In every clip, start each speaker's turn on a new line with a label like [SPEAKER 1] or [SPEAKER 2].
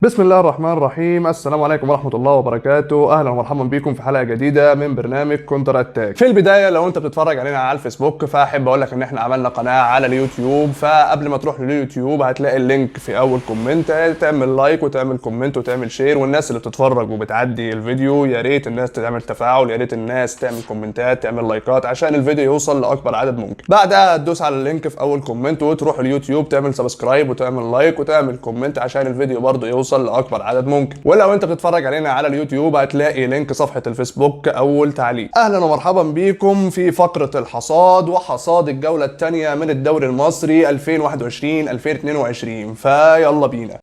[SPEAKER 1] بسم الله الرحمن الرحيم. السلام عليكم ورحمة الله وبركاته. أهلا ومرحبا بكم في حلقة جديدة من برنامج كونتر أتاك. في البداية لو أنت بتتفرج علينا على الفيسبوك فأحب أقول لك إن إحنا عملنا قناة على اليوتيوب، فقبل ما تروح لليوتيوب هتلاقي اللينك في أول كومنت، تعمل لايك وتعمل كومنت وتعمل شير، والناس اللي بتتفرج وبتعدي الفيديو يا ريت الناس تعمل تفاعل، يا ريت الناس تعمل كومنتات تعمل لايكات عشان الفيديو يوصل لأكبر عدد ممكن. بعدها تدوس على اللينك في أول كومنت وتروح اليوتيوب تعمل سبسكرايب وتعمل لايك وتعمل كومنت عشان الفيديو برضه يوصل لأكبر عدد ممكن. ولو انت بتتفرج علينا على اليوتيوب هتلاقي لينك صفحة الفيسبوك اول تعليق. اهلا ومرحبا بيكم في فقرة الحصاد وحصاد الجولة الثانية من الدوري المصري 2021-2022، فيلا بينا.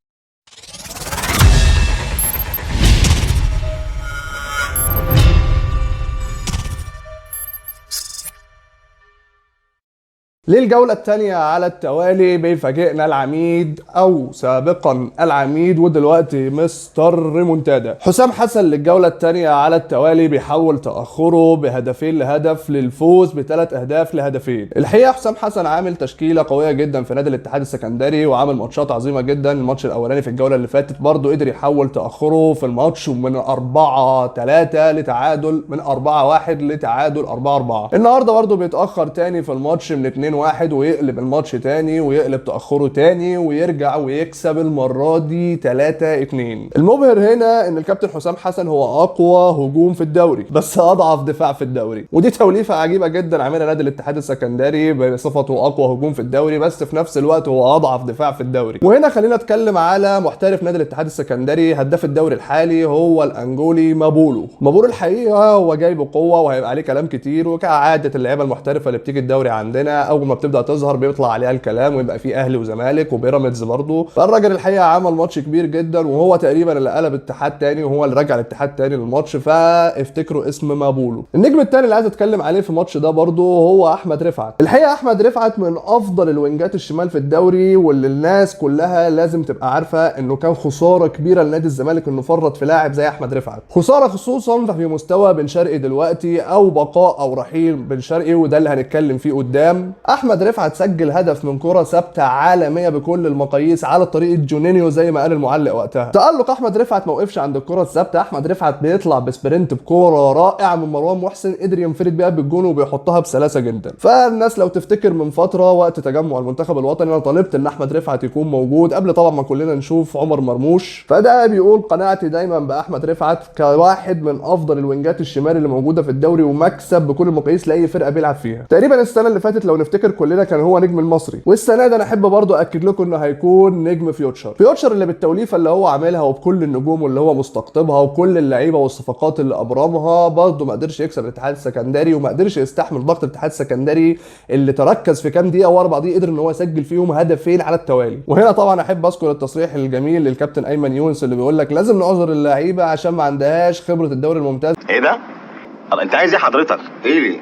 [SPEAKER 1] للجولة الثانية على التوالي بيفاجئنا العميد أو سابقا العميد ودلوقتي مستر ريمونتادا حسام حسن للجولة الثانية على التوالي بيحول تأخره بهدفين لهدف للفوز بثلاث أهداف لهدفين. الحقيقة حسام حسن عامل تشكيلة قوية جدا في نادي الاتحاد السكندري وعامل ماتشات عظيمة جدا. الماتش الأولاني في الجولة اللي فاتت برضه قدر يحول تأخره في الماتش من 4-3 لتعادل، من 4-1 لتعادل 4-4. النهارده برضه بيتأخر تاني في الماتش من 2-1 ويقلب الماتش تاني ويقلب تأخره تاني ويرجع ويكسب المرة دي 3-2. المبهر هنا ان الكابتن حسام حسن هو اقوى هجوم في الدوري بس اضعف دفاع في الدوري، ودي توليفة عجيبة جدا عاملها نادي الاتحاد السكندري بصفته اقوى هجوم في الدوري بس في نفس الوقت هو اضعف دفاع في الدوري. وهنا خلينا نتكلم على محترف نادي الاتحاد السكندري هداف الدوري الحالي هو الانجولي مابولو. مابولو الحقيقة هو جاي بقوة وهيبقى عليه كلام كتير، وكعادة اللعيبة المحترفة اللي بتيجي الدوري عندنا اول ما بتبدا تظهر بيطلع عليها الكلام ويبقى فيه اهلي وزمالك وبيراميدز برضه. فالراجل الحقيقه عمل ماتش كبير جدا وهو تقريبا اللي قلب اتحاد تاني وهو اللي رجع الاتحاد تاني للماتش، فافتكروا اسم مابولو. النجم التاني اللي عايز اتكلم عليه في الماتش ده برضه هو احمد رفعت. الحقيقه احمد رفعت من افضل الوينجات الشمال في الدوري، واللي الناس كلها لازم تبقى عارفه انه كان خساره كبيره لنادي الزمالك انه فرط في لاعب زي احمد رفعت، خساره خصوصا في مستوى بن شرقي دلوقتي او بقاء او رحيل بن شرقي، وده اللي هنتكلم فيه قدام. احمد رفعت سجل هدف من كرة ثابتة عالمية بكل المقاييس على طريقة جونينيو زي ما قال المعلق وقتها. تألق احمد رفعت ما وقفش عند الكرة الثابتة، احمد رفعت بيطلع بسبرنت بكرة رائعة من مروان محسن قدر ينفرد بيها بالجون وبيحطها بسلاسة جدا. فالناس لو تفتكر من فترة وقت تجمع المنتخب الوطني انا طالبت ان احمد رفعت يكون موجود قبل طبعا ما كلنا نشوف عمر مرموش، فده بيقول قناعتي دايما باحمد رفعت كواحد من افضل الوينجات الشمال اللي موجودة في الدوري ومكسب بكل المقاييس لاي فرقة بيلعب فيها. تقريبا السنة اللي فاتت لو نفتكر كلنا كان هو نجم المصري، والسنه ده انا احب برضو اكد لكم انه هيكون نجم فيوتشر اللي بالتوليفه اللي هو عاملها وبكل النجوم اللي هو مستقطبها وكل اللعيبه والصفقات اللي ابرمها برضو ما قدرش يكسب الاتحاد السكندري وما قدرش يستحمل ضغط الاتحاد السكندري اللي تركز في كام دقيقه ورا بعضيه قدر ان هو يسجل فيهم هدفين على التوالي. وهنا طبعا احب اذكر التصريح الجميل للكابتن ايمن يونس اللي بيقول لك لازم نعذر اللعيبه عشان ما عندهاش خبره الدوري الممتاز.
[SPEAKER 2] ايه ده؟ انت عايز ايه حضرتك؟ ايه ليه؟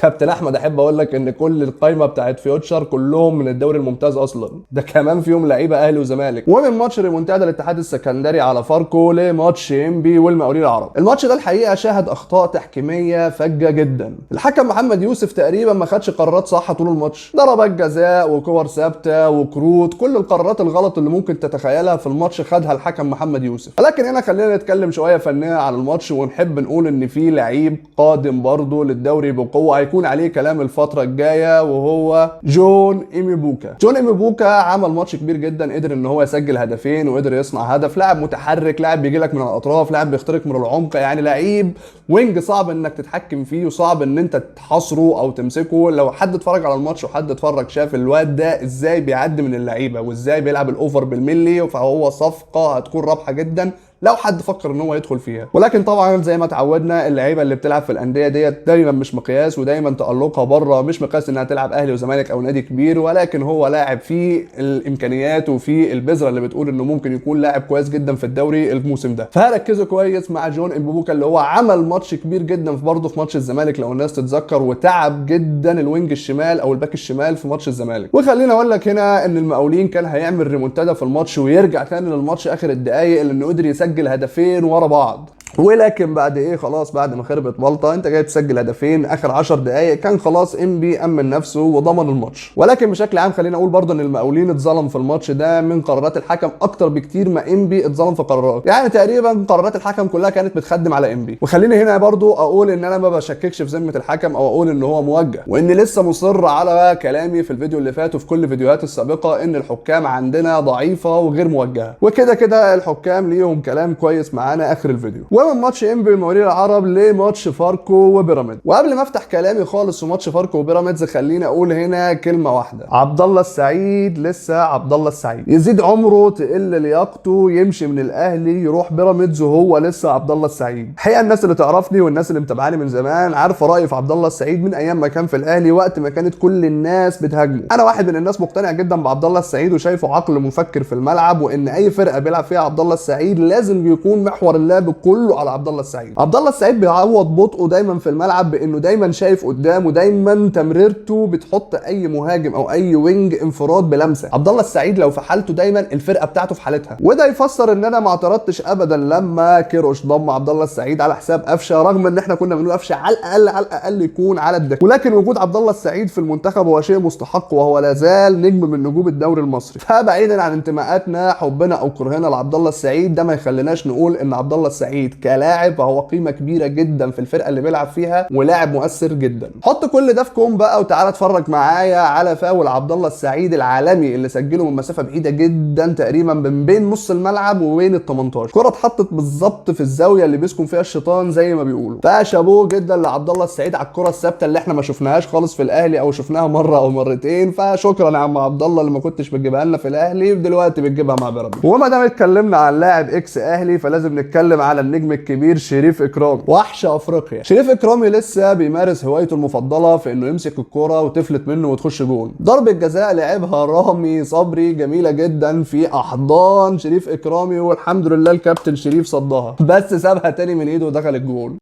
[SPEAKER 1] كابتن احمد احب اقول لك ان كل القايمه بتاعت فيوتشر كلهم من الدوري الممتاز اصلا، ده كمان فيهم لعيبه اهلي وزمالك. ومن ماتش ريمونتادا الاتحاد السكندري على فاركو لماتش انبي والمقاولين العرب، الماتش ده الحقيقه شهد اخطاء تحكيميه فجه جدا. الحكم محمد يوسف تقريبا ما خدش قرارات صح طول الماتش، ضربات جزاء وكور ثابته وكروت، كل القرارات الغلط اللي ممكن تتخيلها في الماتش خدها الحكم محمد يوسف. لكن هنا خلينا نتكلم شويه فنيا عن الماتش ونحب نقول ان في لعيب قادم برضه للدوري بقوه هيكون عليه كلام الفتره الجايه وهو جون إيميبوكا. جون إيميبوكا عمل ماتش كبير جدا، قدر ان هو يسجل هدفين وقدر يصنع هدف. لاعب متحرك، لاعب بيجي لك من الاطراف، لاعب بيخترق من العمق، يعني لعيب وينج صعب انك تتحكم فيه وصعب ان انت تحاصره او تمسكه. لو حد اتفرج على الماتش وحد اتفرج شاف الواد ده ازاي بيعدي من اللعيبه وازاي بيلعب الاوفر بالملي، فهو صفقه هتكون رابحه جدا لو حد فكر ان هو يدخل فيها. ولكن طبعا زي ما اتعودنا اللعيبه اللي بتلعب في الانديه ديت دايما مش مقياس، ودايما تالقها بره مش مقياس انها تلعب اهلي وزمالك او نادي كبير، ولكن هو لاعب فيه الامكانيات وفيه البذره اللي بتقول انه ممكن يكون لاعب كويس جدا في الدوري الموسم ده. فركزوا كويس مع جون إيميبوكا اللي هو عمل ماتش كبير جدا برضه في ماتش الزمالك لو الناس تتذكر، وتعب جدا الوينج الشمال او الباك الشمال في ماتش الزمالك. وخلينا اقول لك هنا ان المقاولين كان هيعمل ريمونتادا في الماتش ويرجع تاني للماتش اخر الدقائق لانه قدر يسجل هدفين ورا بعض. ولكن بعد ايه، خلاص بعد ما خربت بلطه انت جاي تسجل هدفين اخر 10 دقائق، كان خلاص انبي امن نفسه وضمن الماتش. ولكن بشكل عام خلينا اقول برضه ان المقاولين اتظلم في الماتش ده من قرارات الحكم اكتر بكتير ما انبي اتظلم في قرارات، يعني تقريبا قرارات الحكم كلها كانت بتخدم على انبي. وخليني هنا برضه اقول ان انا ما بشككش في ذمه الحكم او اقول ان هو موجه، واني لسه مصر على كلامي في الفيديو اللي فات وفي كل الفيديوهات السابقه ان الحكام عندنا ضعيفه وغير موجهه، وكده كده الحكام ليهم كلام كويس معانا اخر الفيديو. ومن ماتش انبي المقاولين العرب لماتش فاركو وبيراميدز. وقبل ما افتح كلامي خالص في ماتش فاركو وبيراميدز خليني اقول هنا كلمه واحده: عبد الله السعيد لسه عبد الله السعيد، يزيد عمره تقل لياقته يمشي من الاهلي يروح بيراميدز وهو لسه عبد الله السعيد. الحقيقه الناس اللي تعرفني والناس اللي متابعاني من زمان عارفه رايي في عبد الله السعيد من ايام ما كان في الاهلي وقت ما كانت كل الناس بتهاجمه. انا واحد من الناس مقتنع جدا بعبد الله السعيد وشايفه عقل مفكر في الملعب، وان اي فرقه بيلعب فيها عبد الله السعيد لازم يكون محور اللعب كله على عبد الله السعيد. عبد الله السعيد بيعوض بطئه دايما في الملعب بانه دايما شايف قدامه، دايما تمريرته بتحط اي مهاجم او اي وينج انفراد بلمسه. عبد الله السعيد لو في حالته دايما الفرقه بتاعته في حالتها، وده يفسر ان انا ما اعترضتش ابدا لما كيروش ضم عبد الله السعيد على حساب قفشه، رغم ان احنا كنا بنقول قفشه على الاقل يكون على الدكه. ولكن وجود عبد الله السعيد في المنتخب هو شيء مستحق، وهو لا زال نجم من نجوم الدوري المصري. فبعيدا عن انتماءاتنا حبنا او كرهنا لعبد الله السعيد ده ما يخليناش نقول ان عبد الله السعيد كلاعب هو قيمه كبيره جدا في الفرقه اللي بيلعب فيها ولاعب مؤثر جدا. حط كل ده في كوم بقى وتعالى اتفرج معايا على فاول عبد الله السعيد العالمي اللي سجله من مسافه بعيده جدا تقريبا من بين نص الملعب وبين ال 18. كره اتحطت بالظبط في الزاويه اللي بيسكن فيها الشيطان زي ما بيقولوا. فشابوه جدا لعبد الله السعيد على الكره الثابته اللي احنا ما شفناهاش خالص في الاهلي او شفناها مره او مرتين. فشكرا يا عم عبد الله اللي ما كنتش بتجيبها لنا في الاهلي ودلوقتي بتجيبها مع بيراميدز. وما دام اتكلمنا عن لاعب اكس اهلي فلازم نتكلم على النجم الكبير شريف اكرامي، وحش افريقيا. شريف اكرامي لسه بيمارس هوايته المفضله في انه يمسك الكوره وتفلت منه وتخش جون. ضربه جزاء لعبها رامي صبري جميله جدا في احضان شريف اكرامي، والحمد لله الكابتن شريف صدها بس سابها تاني من ايده ودخل الجون.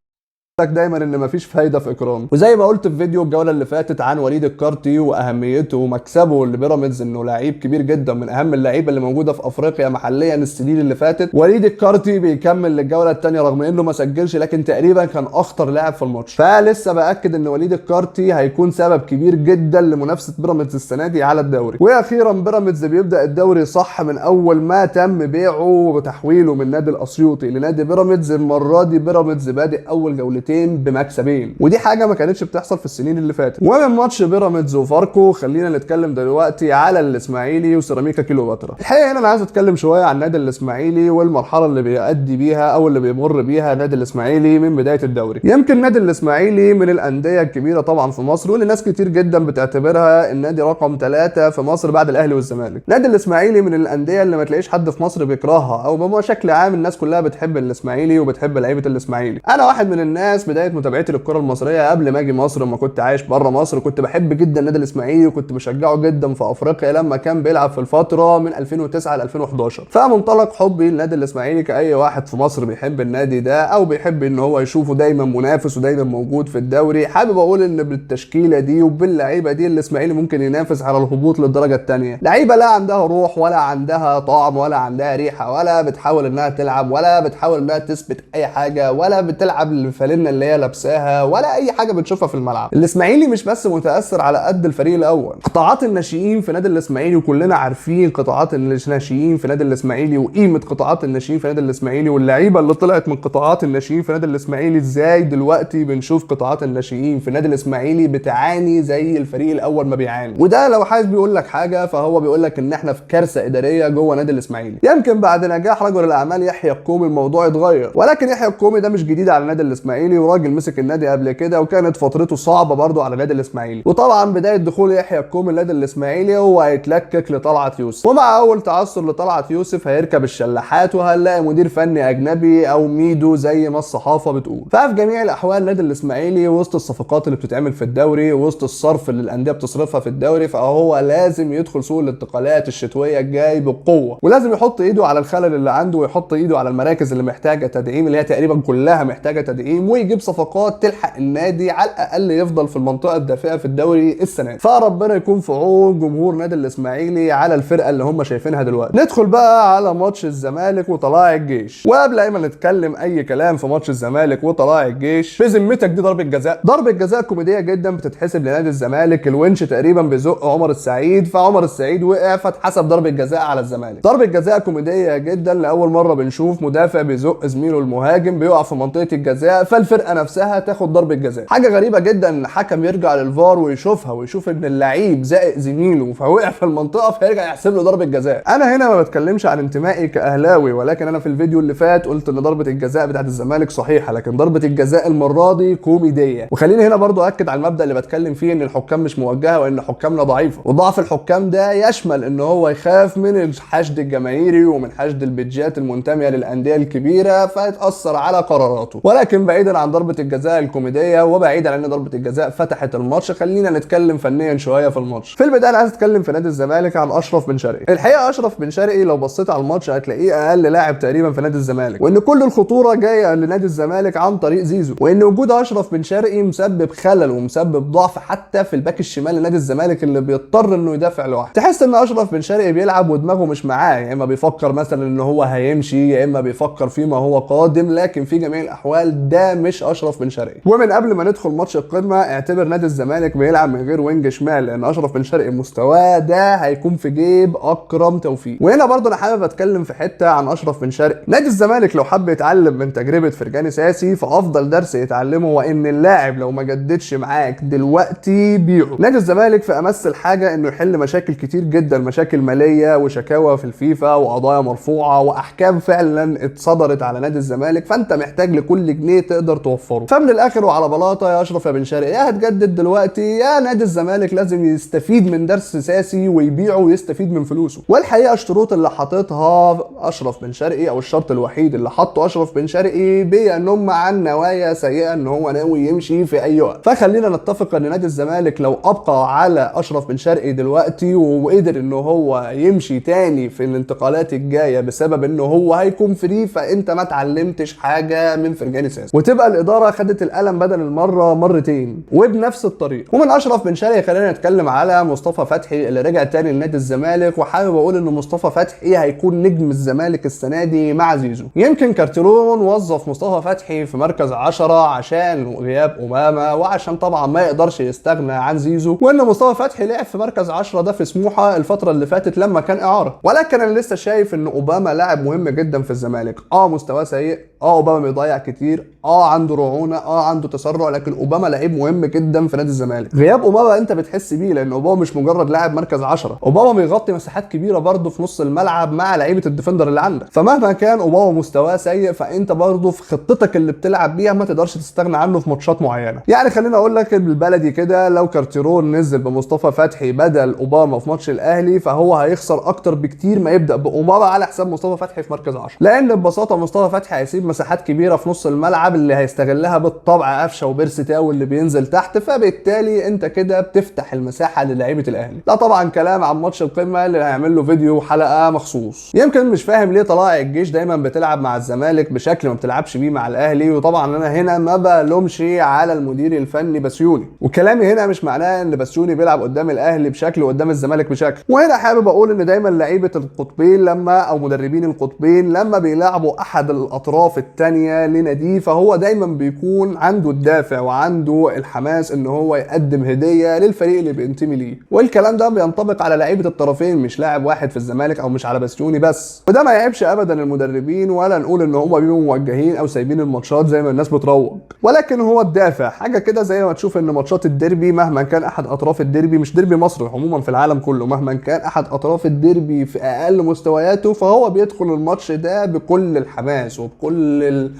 [SPEAKER 1] دايما ان مفيش فايده في اكرام. وزي ما قلت في فيديو الجوله اللي فاتت عن وليد الكارتي واهميته ومكسبه لبيراميدز انه لعيب كبير جدا من اهم اللعيبه اللي موجوده في افريقيا محليا السنين اللي فاتت، وليد الكارتي بيكمل للجوله الثانيه رغم انه ما سجلش لكن تقريبا كان اخطر لاعب في الماتش. فلسه باكد ان وليد الكارتي هيكون سبب كبير جدا لمنافسه بيراميدز السنه دي على الدوري. واخيرا بيراميدز بيبدا الدوري صح من اول ما تم بيعه وتحويله من نادي الاسيوطي لنادي بيراميدز. المره دي بيراميدز بادئ اول جولتين بمكسبين، ودي حاجه ما كانتش بتحصل في السنين اللي فاتت. ومن ماتش بيراميدز وفاركو خلينا نتكلم دلوقتي على الاسماعيلي وسيراميكا كليوباترا. الحقيقه هنا انا عايز اتكلم شويه عن نادي الاسماعيلي والمرحله اللي بيؤدي بيها او اللي بيمر بيها نادي الاسماعيلي من بدايه الدوري. يمكن نادي الاسماعيلي من الانديه الكبيره طبعا في مصر، واللي ناس كتير جدا بتعتبرها النادي رقم 3 في مصر بعد الاهلي والزمالك. نادي الاسماعيلي من الانديه اللي ما تلاقيش حد في مصر بيكرهها، او بشكل عام الناس كلها بتحب الاسماعيلي وبتحب لعيبه الاسماعيلي. انا واحد من الناس بدايه متابعتي للكره المصريه قبل ما اجي مصر لما كنت عايش بره مصر كنت بحب جدا النادي الاسماعيلي وكنت بشجعه جدا في افريقيا لما كان بيلعب في الفتره من 2009 ل 2011. فمنطلق حبي للنادي الاسماعيلي كاي واحد في مصر بيحب النادي ده او بيحب ان هو يشوفه دايما منافس ودايما موجود في الدوري، حابب اقول ان بالتشكيله دي وباللعيبه دي الاسماعيلي ممكن ينافس على الهبوط للدرجه الثانيه. لعيبه لا عندها روح ولا عندها طعم ولا عندها ريحه ولا بتحاول انها تلعب ولا بتحاول انها تثبت اي حاجه ولا بتلعب الفانلة اللي هي لابساها ولا اي حاجه بتشوفها في الملعب. الاسماعيلي مش بس متاثر على قد الفريق الاول، قطاعات الناشئين في نادي الاسماعيلي وكلنا عارفين قطاعات الناشئين في نادي الاسماعيلي وقيمه قطاعات الناشئين في نادي الاسماعيلي واللعيبه اللي طلعت من قطاعات الناشئين في نادي الاسماعيلي. ازاي دلوقتي بنشوف قطاعات الناشئين في نادي الاسماعيلي بتعاني زي الفريق الاول ما بيعاني، وده لو عايز بيقول لك حاجه فهو بيقول لك ان احنا في كارثه اداريه جوه نادي الاسماعيلي. يمكن بعد نجاح رجل الاعمال يحيى الكومي الموضوع اتغير، ولكن يحيى الكومي ده مش جديد على نادي الاسماعيلي وراجل مسك النادي قبل كده وكانت فترته صعبه برضه على نادي الاسماعيلي. وطبعا بدايه دخول يحيى الكومي لنادي الاسماعيلي هو هيتلكك لطلعت يوسف، ومع اول تعثر لطلعت يوسف هيركب الشلاحات وهنلاقي مدير فني اجنبي او ميدو زي ما الصحافه بتقول. ففي جميع الاحوال نادي الاسماعيلي وسط الصفقات اللي بتتعمل في الدوري وسط الصرف اللي الانديه بتصرفها في الدوري فهو لازم يدخل سوق الانتقالات الشتويه الجاي بقوه، ولازم يحط ايده على الخلل اللي عنده ويحط ايده على المراكز اللي محتاجه تدعيم اللي هي تقريبا كلها محتاجه تدعيم، ويجيب صفقات تلحق النادي على الاقل يفضل في المنطقه الدافئه في الدوري السنه دي. فربنا يكون في عون جمهور نادي الاسماعيلي على الفرقه اللي هم شايفينها دلوقتي. ندخل بقى على ماتش الزمالك وطلائع الجيش. وقبل اي ما نتكلم اي كلام في ماتش الزمالك وطلائع الجيش، بذمتك دي ضربه جزاء؟ ضربه جزاء كوميديه جدا بتتحسب لنادي الزمالك. الونش تقريبا بيزق عمر السعيد، فعمر السعيد وقع فاتحسب ضربه جزاء على الزمالك. ضربه جزاء كوميديه جدا، لاول مره بنشوف مدافع بيزق زميله المهاجم بيقع في منطقه الجزاء فالفرقه نفسها تاخد ضربه جزاء. حاجه غريبه جدا ان الحكم يرجع للفار ويشوفها ويشوف ان اللعيب زائق زميله فوقع في المنطقه فيرجع يحسب له ضربه جزاء. انا هنا ما بتكلمش عن انتمائي كاهلاوي، ولكن انا في الفيديو اللي فات قلت ان ضربه الجزاء بتاعت الزمالك صحيحه، لكن ضربه الجزاء المره دي كوميديه. وخليني هنا برضو اكد على المبدا اللي بتكلم فيه ان الحكام مش موجهه وان حكامنا ضعيفه، وضعف الحكام ده يشمل ان هو يخاف من الحشد الجماهيري ومن حشد البيدجات المنتميه للانديه الكبيره فيتاثر على قراراته. ولكن بعيدا عن ضربه الجزاء الكوميديه وبعيدا عن ان ضربه الجزاء فتحت الماتش، خلينا نتكلم فنيا شويه في الماتش. في البدايه انا عايز اتكلم في نادي الزمالك عن اشرف بن شرقي. الحقيقه اشرف بن شرقي لو بصيت على الماتش هتلاقيه اقل لاعب تقريبا في نادي الزمالك، وان كل الخطوره جايه لنادي الزمالك عن طريق زيزو، وان وجود اشرف بن شرقي مسبب خلل ومسبب ضعف حتى في الباك الشمال لنادي الزمالك اللي بيضطر انه يدافع لوحده. تحس ان اشرف بن شرقي بيلعب ودماغه مش معاه، يا اما بيفكر مثلا ان هو هيمشي يا اما بيفكر فيما هو قادم، لكن في جميع الاحوال ده مش اشرف بن شرقي. ومن قبل ما ندخل ماتش القمه اعتبر نادي الزمالك بيلعب من غير وينج شمال، لان اشرف بن شرقي مستواه ده هيكون في جيب اكرم توفيق. وهنا برضه انا حابب اتكلم في حته عن اشرف بن شرقي. نادي الزمالك لو حب يتعلم من تجربه فرجاني ساسي فافضل درس يتعلمه هو ان اللاعب لو ما جددش معاك دلوقتي بيعه. نادي الزمالك في امس الحاجه انه يحل مشاكل كتير جدا، مشاكل ماليه وشكاوى في الفيفا وقضايا مرفوعه واحكام فعلا اتصدرت على نادي الزمالك، فانت محتاج لكل جنيه تقدر توفره. فمن الاخر وعلى بلاطه يا اشرف يا بن شرقي، يا هتجدد دلوقتي يا نادي الزمالك لازم يستفيد من درس ساسي ويبيعه ويستفيد من فلوسه. والحقيقه الشروط اللي حاططها اشرف بن شرقي او الشرط الوحيد اللي حطه اشرف بن شرقي بينم عن نوايا سيئه ان هو ناوي يمشي في اي وقت. فخلينا نتفق ان نادي الزمالك لو ابقى على اشرف بن شرقي دلوقتي وقدر ان هو يمشي تاني في الانتقالات الجايه بسبب انه هو هيكون فري، فانت ما اتعلمتش حاجه من فرجاني ساسي، وتبقى الاداره خدت القلم بدل المره مرتين وبنفس الطريقه. ومن اشرف بن شرقي خلينا نتكلم على مصطفى فتحي اللي رجع تاني لنادي الزمالك، وحابب اقول ان مصطفى فتحي هيكون نجم الزمالك السنه دي مع زيزو. يمكن كارتيرون وظف مصطفى فتحي في مركز 10 عشان غياب امامه وعشان طبعا ما يقدرش يستغنى عن زيزو، وان مصطفى فتحي لعب في مركز 10 ده في سموحه الفتره اللي فاتت لما كان اعاره. ولكن انا لسه شايف ان اوباما لاعب مهم جدا في الزمالك. مستواه سيء، اوباما بيضيع كتير، عنده رعونه، عنده تسرع، لكن اوباما لعيب مهم جدا في نادي الزمالك. غياب اوباما انت بتحس بيه لان اوباما مش مجرد لاعب مركز 10، اوباما بيغطي مساحات كبيره برده في نص الملعب مع لعيبه الديفندر اللي عندك. فمهما كان اوباما مستواه سيء فانت برده في خطتك اللي بتلعب بيها ما تقدرش تستغنى عنه في ماتشات معينه. يعني خليني اقول لك بالبلدي كده، لو كارتيرون نزل بمصطفى فتحي بدل اوباما في ماتش الاهلي فهو هيخسر اكتر بكتير ما يبدا باوباما على حساب مصطفى فتحي في مركز 10، لان ببساطه مصطفى فتحي هيسيب مساحات كبيره في نص الملعب اللي هيستغلها بالطبع قفشه وبيرسي تاو اللي بينزل تحت، فبالتالي انت كده بتفتح المساحه للاعيبه الاهلي. ده طبعا كلام عن ماتش القمه اللي هيعمل له فيديو حلقه مخصوص. يمكن مش فاهم ليه طلائع الجيش دايما بتلعب مع الزمالك بشكل ما بتلعبش بيه مع الاهلي، وطبعا انا هنا ما بلومش على المدير الفني بسيوني، وكلامي هنا مش معناه ان بسيوني بيلعب قدام الاهلي بشكل وقدام الزمالك بشكل. وهنا حابب اقول ان دايما لعيبه القطبين او مدربين القطبين لما بيلعبوا احد الاطراف الثانيه لناديه فهو دايما بيكون عنده الدافع وعنده الحماس ان هو يقدم هديه للفريق اللي بينتمي ليه، والكلام ده بينطبق على لعيبه الطرفين مش لاعب واحد في الزمالك او مش على بسيوني بس. وده ما يعيبش ابدا المدربين ولا نقول ان هم بيبقوا موجهين او سايبين الماتشات زي ما الناس بتروج، ولكن هو الدافع حاجه كده زي ما تشوف ان ماتشات الديربي مهما كان احد اطراف الديربي، مش ديربي مصر عموما في العالم كله، مهما كان احد اطراف الديربي في اقل مستوياته فهو بيدخل الماتش ده بكل الحماس وبكل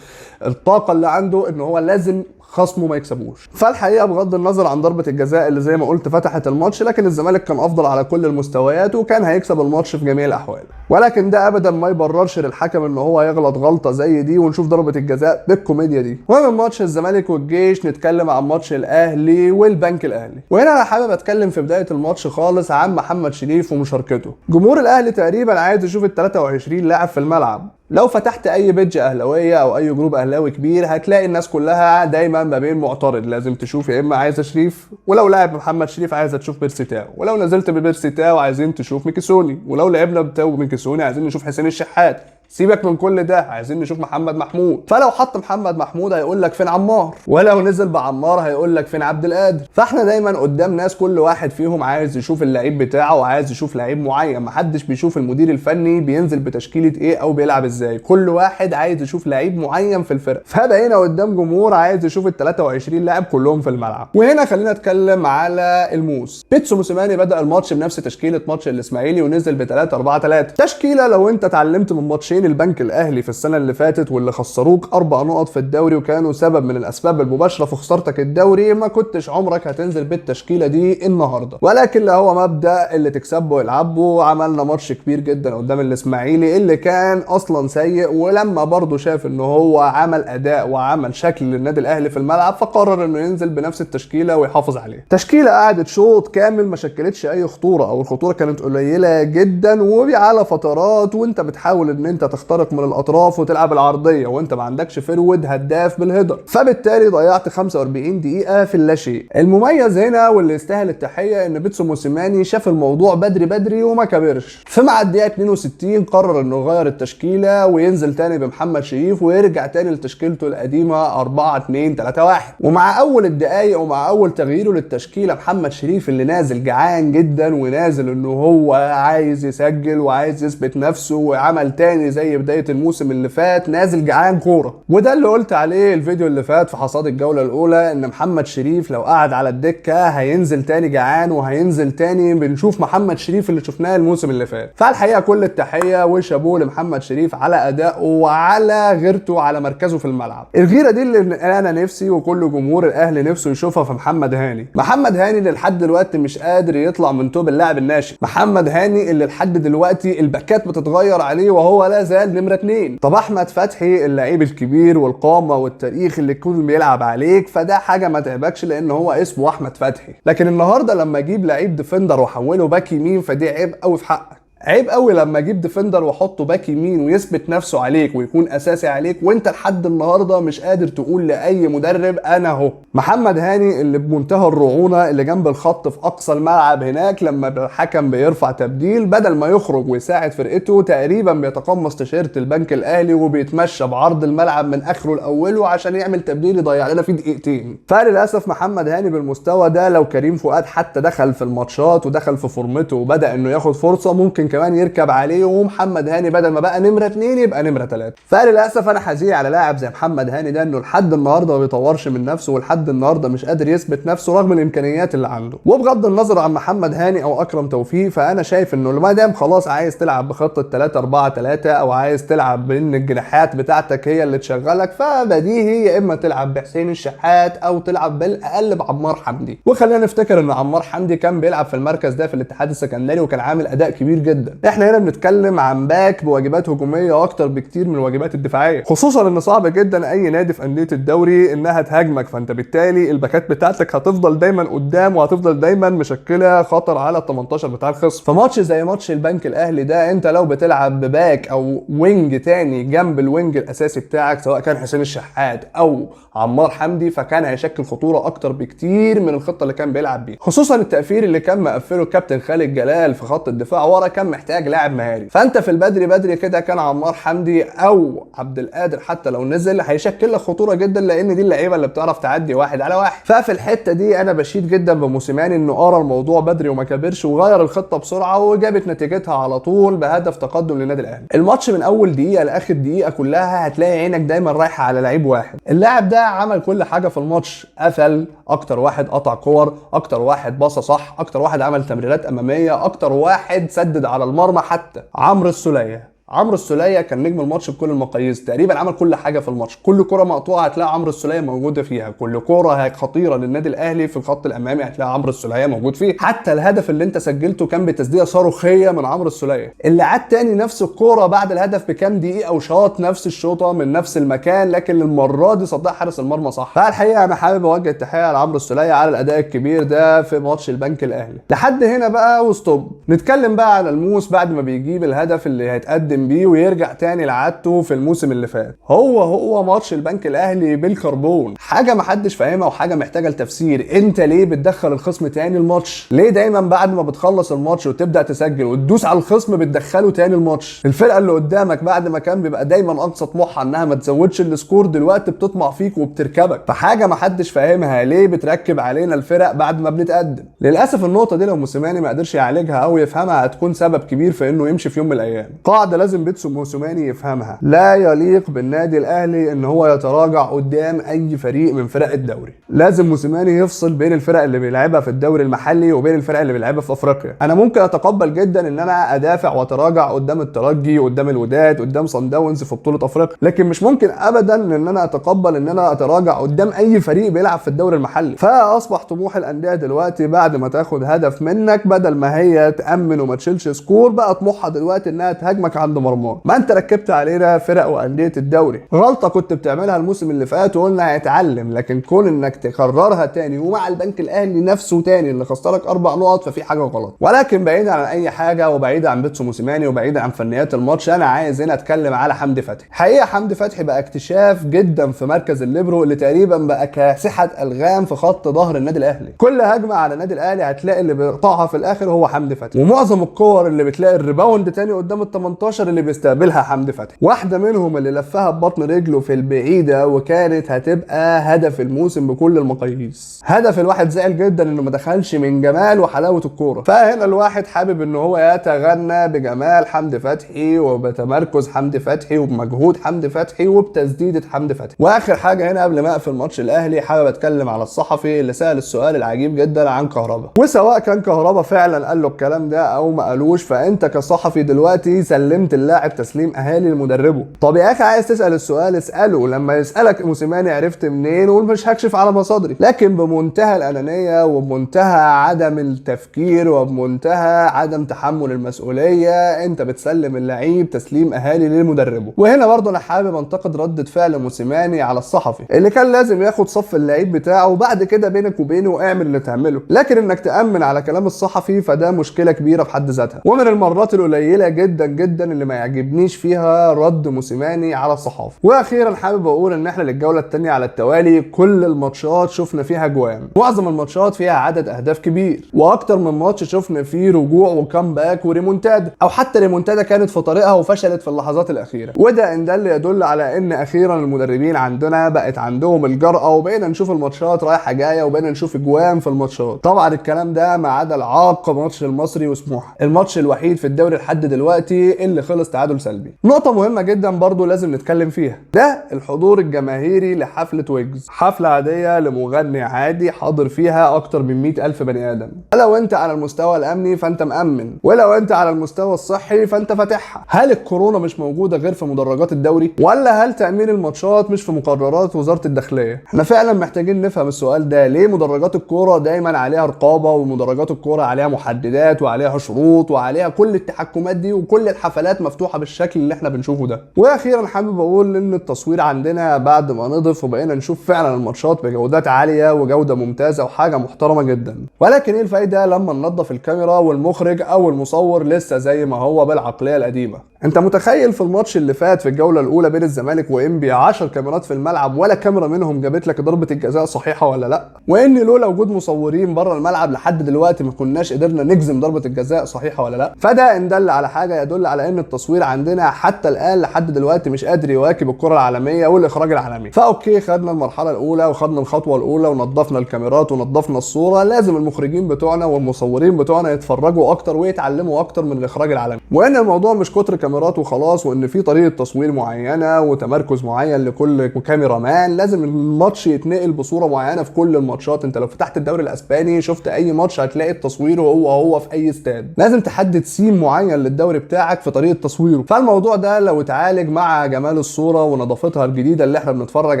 [SPEAKER 1] الطاقه اللي عنده ان هو لازم خصمه ما يكسبوش. فالحقيقه بغض النظر عن ضربه الجزاء اللي زي ما قلت فتحت الماتش، لكن الزمالك كان افضل على كل المستويات وكان هيكسب الماتش في جميع الاحوال. ولكن ده ابدا ما يبررش للحكم ان هو يغلط غلطه زي دي ونشوف ضربه الجزاء بالكوميديا دي. ومن ماتش الزمالك والجيش نتكلم عن ماتش الاهلي والبنك الاهلي. وهنا انا حابب اتكلم في بدايه الماتش خالص عن محمد شريف ومشاركته. جمهور الاهلي تقريبا عايز يشوف ال 23 لاعب في الملعب. لو فتحت اي بيدج اهلاويه او اي جروب اهلاوي كبير هتلاقي الناس كلها دايما ما بين معترض، لازم تشوف يا اما عايزه شريف، ولو لعب محمد شريف عايزه تشوف بيرسي تاو، ولو نزلت ببيرسي تاو عايزين تشوف ميكيسوني، ولو لعبنا بتاو ميكيسوني عايزين نشوف حسين الشحات. سيبك من كل ده، عايزين نشوف محمد محمود. فلو حط محمد محمود هيقول لك فين عمار، ولو نزل بعمار هيقول لك فين عبد القادر. فاحنا دايما قدام ناس كل واحد فيهم عايز يشوف اللعيب بتاعه وعايز يشوف لعيب معين، محدش بيشوف المدير الفني بينزل بتشكيله ايه او بيلعب ازاي، كل واحد عايز يشوف لعيب معين في الفرقه. فبقينا قدام جمهور عايز يشوف ال 23 لاعب كلهم في الملعب. وهنا خلينا نتكلم على الموس. بيتسو موسيماني بدا الماتش بنفس تشكيله ماتش الاسماعيلي ونزل ب 3-4-3، تشكيله لو انت اتعلمت من ماتشين البنك الاهلي في السنه اللي فاتت واللي خسروك 4 نقط في الدوري وكانوا سبب من الاسباب المباشره في خسارتك الدوري، ما كنتش عمرك هتنزل بالتشكيله دي النهارده. ولكن لا، هو مبدا اللي تكسبه العبه. عملنا ماتش كبير جدا قدام الاسماعيلي اللي كان اصلا سيء، ولما برضه شاف ان هو عمل اداء وعمل شكل للنادي الاهلي في الملعب فقرر انه ينزل بنفس التشكيله ويحافظ عليه. تشكيله قعدت شوط كامل ما شكلتش اي خطوره، او الخطوره كانت قليله جدا وعلى فترات وانت بتحاول ان انت تخترق من الاطراف وتلعب العرضيه وانت ما عندكش فرود هداف بالهيدر، فبالتالي ضيعت 45 دقيقه في اللاشيء. المميز هنا واللي يستاهل التحيه ان بيتسو موسيماني شاف الموضوع بدري وما كبرش، فمع الدقيقه 62 قرر انه يغير التشكيله وينزل تاني بمحمد شريف ويرجع تاني لتشكيلته القديمه 4-2-3-1. ومع اول الدقائق ومع اول تغييره للتشكيله محمد شريف اللي نازل جعان جدا ونازل انه هو عايز يسجل وعايز يثبت نفسه، وعمل تاني زي بدايه الموسم اللي فات نازل جعان كوره. وده اللي قلت عليه الفيديو اللي فات في حصاد الجوله الاولى، ان محمد شريف لو قعد على الدكه هينزل تاني جعان وهينزل تاني بنشوف محمد شريف اللي شفناه الموسم اللي فات. فالحقيقه كل التحيه وشابوه لمحمد شريف على ادائه وعلى غيرته على مركزه في الملعب. الغيره دي اللي انا نفسي وكل جمهور الاهلي نفسه يشوفها في محمد هاني. محمد هاني اللي لحد دلوقتي مش قادر يطلع من توب اللاعب الناشئ. محمد هاني اللي لحد دلوقتي الباكات بتتغير عليه وهو لا زال نمره 2. طب احمد فتحي اللعيب الكبير والقامه والتاريخ اللي يكون بيلعب عليك، فده حاجه ما تعبكش لان هو اسمه احمد فتحي. لكن النهارده لما اجيب لعيب ديفندر واحوله باك يمين فدي عيب قوي في حقك. عيب قوي لما اجيب ديفندر واحطه باك يمين ويثبت نفسه عليك ويكون اساسي عليك وانت لحد النهارده مش قادر تقول لاي مدرب انا اهو. محمد هاني اللي بمنتهى الرعونه اللي جنب الخط في اقصى الملعب هناك، لما الحكم بيرفع تبديل بدل ما يخرج ويساعد فرقته تقريبا بيتقمص تيشيرت البنك الاهلي وبيتمشى بعرض الملعب من اخره لاوله عشان يعمل تبديل يضيع لنا فيه دقيقتين. فللاسف محمد هاني بالمستوى ده لو كريم فؤاد حتى دخل في الماتشات ودخل في فورمته وبدا انه ياخد فرصه ممكن كمان يركب عليه، ومحمد هاني بدل ما بقى نمره 2 يبقى نمره 3. فللاسف انا حزين على لاعب زي محمد هاني ده انه لحد النهارده ما بيطورش من نفسه ولحد النهارده مش قادر يثبت نفسه رغم الامكانيات اللي عنده. وبغض النظر عن محمد هاني او اكرم توفيق، فانا شايف انه ما دام خلاص عايز تلعب بخطه 3-4-3 او عايز تلعب بان الجناحات بتاعتك هي اللي تشغلك، فبديهي يا اما تلعب بحسين الشحات او تلعب بالاقل بعمار حمدي. وخلينا نفتكر ان عمار حمدي كان بيلعب في المركز ده في الاتحاد السكندري وكان عامل اداء كبير جدا. احنا هنا بنتكلم عن باك بواجبات هجوميه اكتر بكتير من الواجبات الدفاعيه، خصوصا ان صعب جدا اي نادي في انديه الدوري انها تهاجمك، فانت بالتالي الباكات بتاعتك هتفضل دايما قدام وهتفضل دايما مشكله خطر على ال 18 بتاع الخصم. فماتش زي ماتش البنك الاهلي ده انت لو بتلعب بباك او وينج تاني جنب الوينج الاساسي بتاعك سواء كان حسين الشحات او عمار حمدي فكان هيشكل خطوره اكتر بكتير من الخطه اللي كان بيلعب بيها، خصوصا التقفير اللي كان مقفله الكابتن خالد جلال في خط الدفاع ورا كان محتاج لاعب مهاري. فانت في البدري كده كان عمار حمدي او عبد القادر حتى لو نزل هيشكل لك خطوره جدا، لان دي اللعيبه اللي بتعرف تعدي 1 على 1. ففي الحته دي انا بشيد جدا بموسيماني انه قرا الموضوع بدري وما كبرش وغير الخطه بسرعه وجابت نتيجتها على طول بهدف تقدم للنادي الاهلي. الماتش من اول دقيقه لاخر دقيقه كلها هتلاقي عينك دايما رايحه على لعيب واحد. اللاعب ده عمل كل حاجه في الماتش، قفل اكتر واحد، قطع كور اكتر واحد، باصه صح اكتر واحد، عمل تمريرات اماميه اكتر واحد، سدد على المرمى. حتى عمرو السوليه عمرو السولية كان نجم الماتش بكل المقاييس، تقريبا عمل كل حاجه في الماتش، كل كره مقطوعه هتلاقي عمرو السولية موجوده فيها، كل كره خطيره للنادي الاهلي في الخط الامامي هتلاقي عمرو السولية موجود فيه، حتى الهدف اللي انت سجلته كان بتسديده صاروخيه من عمرو السولية، اللي عاد تاني نفس الكره بعد الهدف بكام دقيقه وشاط نفس الشوطه من نفس المكان، لكن المره دي صدها حارس المرمى صح. فالحقيقه انا حابب اوجه التحيه لعمرو السولية على الاداء الكبير ده في ماتش البنك الاهلي. لحد هنا بقى وستوب، نتكلم بقى على الموس بعد ما بيجيب الهدف اللي هيتقدم بيه ويرجع تاني لعادته في الموسم اللي فات. هو ماتش البنك الاهلي بالكربون، حاجه محدش فاهمها وحاجه محتاجه لتفسير. انت ليه بتدخل الخصم تاني الماتش؟ ليه دايما بعد ما بتخلص الماتش وتبدا تسجل وتدوس على الخصم بتدخله تاني الماتش؟ الفرقه اللي قدامك بعد ما كان بيبقى دايما اقصى طموحها انها ما تزودش السكور، دلوقتي بتطمع فيك وبتركبك. فحاجه محدش فاهمها، ليه بتركب علينا الفرق بعد ما بنتقدم؟ للاسف النقطه دي لو موسيماني ما قدرش يعالجها او يفهمها هتكون سبب كبير في انه يمشي في يوم من الايام. قاعده لازم بيتسو موسيماني يفهمها، لا يليق بالنادي الاهلي ان هو يتراجع قدام اي فريق من فرق الدوري. لازم موسيماني يفصل بين الفرق اللي بيلعبها في الدوري المحلي وبين الفرق اللي بيلعبها في افريقيا. انا ممكن اتقبل جدا ان انا ادافع واتراجع قدام الترجي، قدام الوداد، قدام صن داونز في بطوله افريقيا، لكن مش ممكن ابدا ان انا اتقبل ان انا اتراجع قدام اي فريق بيلعب في الدوري المحلي. فاصبح طموح الانديه دلوقتي بعد ما تاخد هدف منك، بدل ما هي تامن وما تشيلش سكور، بقى طموحها دلوقتي انها تهاجمك عند مرماك. ما انت ركبت علينا فرق وانديه الدوري، غلطه كنت بتعملها الموسم اللي فات وقلنا هيتعلم، لكن كون انك تكررها تاني ومع البنك الاهلي نفسه تاني اللي خسرك 4 نقط، ففي حاجه غلط. ولكن بعيدا عن اي حاجه وبعيدا عن بيتسو موسيماني وبعيدا عن فنيات الماتش، انا عايز هنا اتكلم على حمدي فتحي. حقيقه حمدي فتحي بقى اكتشاف جدا في مركز الليبرو اللي تقريبا بقى كاسحه الغام في خط ظهر النادي الاهلي. كل هجمه على النادي الاهلي هتلاقي اللي بيقطعها في الاخر هو حمدي فتحي، ومعظم الكور اللي بتلاقي الريباوند تاني قدام ال 18 اللي بيستقبلها حمدي فتحي. واحده منهم اللي لفها ببطن رجله في البعيده وكانت هتبقى هدف الموسم بكل المقاييس. هدف الواحد زعل جدا انه ما دخلش من جمال وحلاوه الكوره. فهنا الواحد حابب ان هو يتغنى بجمال حمدي فتحي وبتمركز حمدي فتحي وبمجهود حمدي فتحي وبتسديده حمدي فتحي. واخر حاجه هنا قبل ما اقفل ماتش الاهلي، حابب اتكلم على الصحفي اللي سال السؤال العجيب جدا عن كهربا. وسواء كان كهربا فعلا قال له الكلام ده او ما قالوش، فانت كصحفي دلوقتي سلمت اللاعب تسليم اهالي لمدربه. طب يا اخي عايز تسال السؤال اساله، لما يسالك موسيماني عرفت منين قول مش هكشف على مصادري، لكن بمنتهى الانانيه وبمنتهى عدم التفكير وبمنتهى عدم تحمل المسؤوليه انت بتسلم اللعيب تسليم اهالي لمدربه. وهنا برضه انا حابب انتقد ردة فعل موسيماني على الصحفي اللي كان لازم ياخد صف اللعيب بتاعه وبعد كده بينك وبينه اعمل اللي تعمله، لكن انك تامن على كلام الصحفي فده مشكله كبيره في حد ذاتها. ومن المرات القليله جدا جدا اللي ما يعجبنيش فيها رد موسيماني على الصحافه. واخيرا حابب اقول ان احنا للجوله الثانيه على التوالي كل الماتشات شفنا فيها جوان، معظم الماتشات فيها عدد اهداف كبير، واكتر من ماتش شفنا فيه رجوع وكامباك وريمونتادا، او حتى ريمونتادا كانت في طريقها وفشلت في اللحظات الاخيره. وده ان دل يدل على ان اخيرا المدربين عندنا بقت عندهم الجرأه وبقينا نشوف الماتشات رايحه جايه وبقينا نشوف اجوان في الماتشات. طبعا الكلام ده ما عدا العاق ماتش المصري وسموحه، الماتش الوحيد في الدوري لحد دلوقتي اللي خلص تعادل سلبي. نقطه مهمه جدا برضو لازم نتكلم فيها، ده الحضور الجماهيري لحفله ويجز، حفله عاديه لمغني عادي حاضر فيها اكتر من 100,000 بني ادم. لو انت على المستوى الامني فانت مأمن، ولو انت على المستوى الصحي فانت فاتحها. هل الكورونا مش موجوده غير في مدرجات الدوري؟ ولا هل تأمين الماتشات مش في مقررات وزاره الداخليه؟ احنا فعلا محتاجين نفهم السؤال ده، ليه مدرجات الكوره دايما عليها رقابه ومدرجات الكوره عليها محددات وعليها شروط وعليها كل التحكمات دي وكل الحفلات مفتوحه بالشكل اللي احنا بنشوفه ده؟ واخيرا حابب اقول ان التصوير عندنا بعد ما نضف وبقينا نشوف فعلا الماتشات بجودات عاليه وجوده ممتازه وحاجه محترمه جدا، ولكن ايه الفايده لما ننظف الكاميرا والمخرج او المصور لسه زي ما هو بالعقليه القديمه؟ انت متخيل في الماتش اللي فات في الجوله الاولى بين الزمالك وانبي 10 كاميرات في الملعب ولا كاميرا منهم جابت لك ضربه الجزاء صحيحه ولا لا؟ وان لولا وجود مصورين بره الملعب لحد دلوقتي ما كناش قدرنا نجزم ضربه الجزاء صحيحه ولا لا. فده ان دل على حاجه يدل على ان التصوير عندنا حتى الان لحد دلوقتي مش قادر يواكب الكره العالميه والاخراج العالمي. فاوكي خدنا المرحله الاولى وخدنا الخطوه الاولى ونظفنا الكاميرات ونظفنا الصوره، لازم المخرجين بتوعنا والمصورين بتوعنا يتفرجوا اكتر ويتعلموا اكتر من الاخراج العالمي، وان الموضوع مش كتر كاميرات وخلاص، وان في طريقه تصوير معينه وتمركز معين لكل كاميرا مان، لازم الماتش يتنقل بصوره معينه في كل الماتشات. انت لو فتحت الدوري الاسباني شفت اي ماتش هتلاقي التصوير هو في اي استاد، لازم تحدد سيم معين للدوري بتاعك في طريقه تصويره. فالموضوع ده لو اتعالج مع جمال الصوره ونظافتها الجديده اللي احنا بنتفرج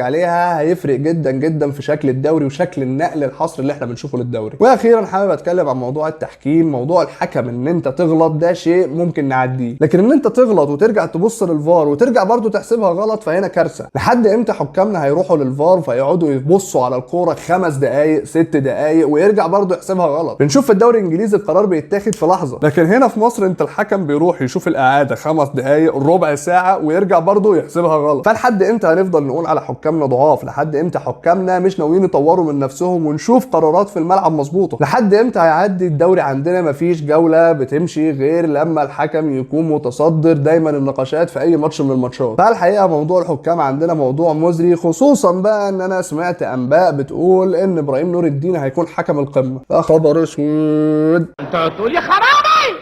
[SPEAKER 1] عليها هيفرق جدا جدا في شكل الدوري وشكل النقل الحصري اللي احنا بنشوفه للدوري. واخيرا حابب اتكلم عن موضوع التحكيم. موضوع الحكم ان انت تغلط ده شيء ممكن نعديه، لكن ان انت تغلط وترجع تبص للفار وترجع برضو تحسبها غلط فهنا كارثه. لحد امتى حكامنا هيروحوا للفار فيقعدوا يبصوا على الكوره 5 دقائق 6 دقائق ويرجع برضو يحسبها غلط؟ بنشوف في الدوري الانجليزي القرار بيتاخد في لحظه، لكن هنا في مصر انت الحكم بيروح يشوف الاعاده 5 دقائق ربع ساعه ويرجع برضو يحسبها غلط. فلحد امتى هنفضل نقول على حكامنا ضعاف؟ لحد امتى حكامنا مش ناويين يطوروا من نفسهم ونشوف قرارات في الملعب مظبوطه؟ لحد امتى هيعدي الدوري عندنا مفيش جوله بتمشي غير لما الحكم يكون متصدر دايما النقاشات في اي ماتش من الماتشات؟ فالحقيقه موضوع الحكام عندنا موضوع مزري، خصوصا بقى ان انا سمعت انباء بتقول ان ابراهيم نور الدين هيكون حكم القمه. ده خبر اسود.
[SPEAKER 3] انت هتقول يا خرابي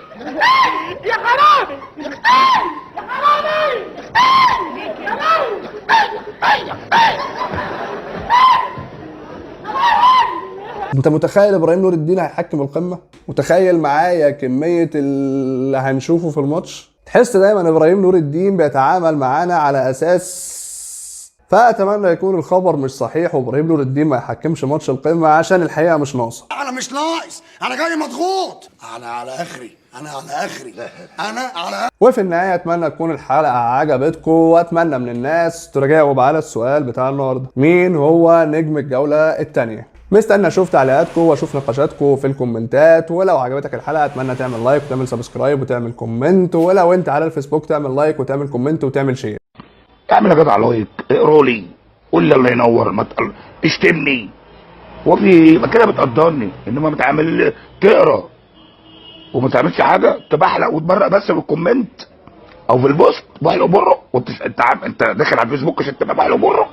[SPEAKER 3] يا خرابي يا خرابي
[SPEAKER 1] انت متخيل ابراهيم نور الدين هيحكم القمه؟ متخيل معايا كميه اللي هنشوفه في الماتش؟ تحس دايما ابراهيم نور الدين بيتعامل معانا على اساس، فاتمنى يكون الخبر مش صحيح وابراهيم نور الدين ما يحكمش ماتش القمه عشان الحقيقه مش ناقصه.
[SPEAKER 4] انا مش ناقص، انا جاي مضغوط، انا على اخري.
[SPEAKER 1] وفي النهايه اتمنى تكون الحلقه عجبتكم، واتمنى من الناس تجاوب على السؤال بتاع النهارده: مين هو نجم الجوله الثانيه؟ مستني اشوف تعليقاتكم واشوف نقاشاتكم في الكومنتات. ولو عجبتك الحلقه اتمنى تعمل لايك وتعمل سبسكرايب وتعمل كومنت، ولو انت على الفيسبوك تعمل لايك وتعمل كومنت وتعمل شير.
[SPEAKER 5] اعمل يا جدع لايك، اقرا لي، قول لي الله ينور، ما تشتمني وفي ما كده بتقدرني، انما بتعمل تقرا وما تعملش حاجه، تبحلق وتبرق بس بالكومنت او في البوست بحلق بره، انت داخل على الفيسبوك عشان تبقى بحلق بره.